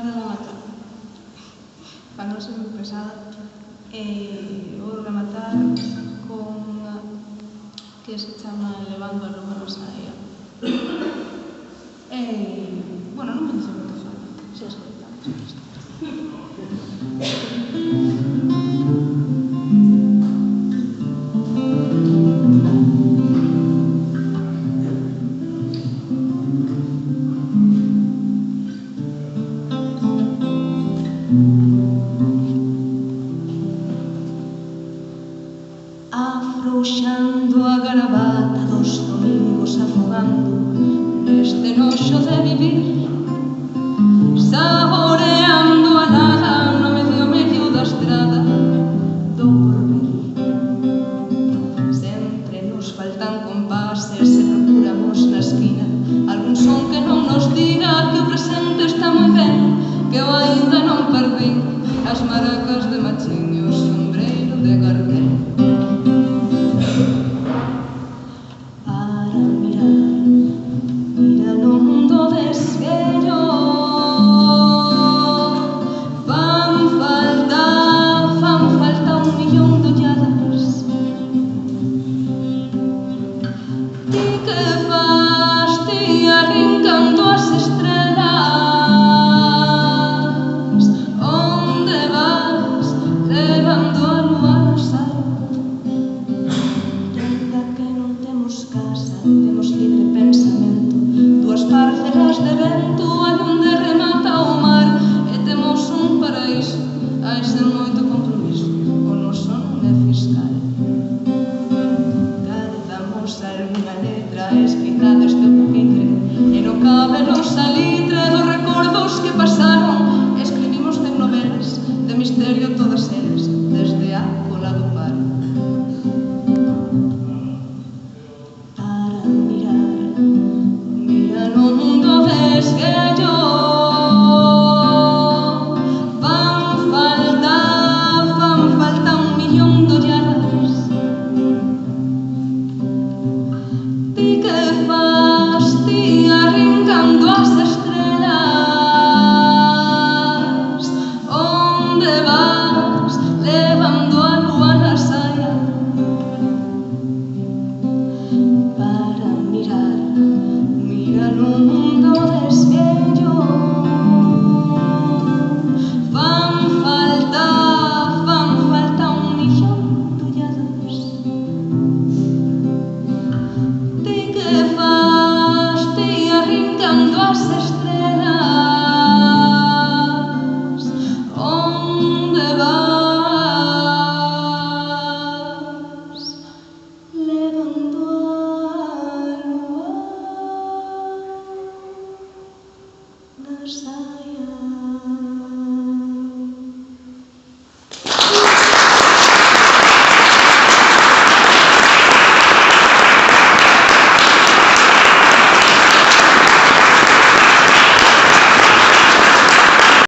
para rematar, para non ser moi pesada, vou rematar con unha que se chama Levando a Luma na Saia. Bueno, non me dice moito fala, se escoitamos isto. Afrouxando a gravata dos domingos, afogando neste noxo de vivir, saboreando a nada no medio da estrada do porvir. Sempre nos faltan compases e procuramos na esquina algún son que non nos diga que o presente está moi ben, que eu aínda non perdín as maracas de machín e o sombreiro de garguel. Saya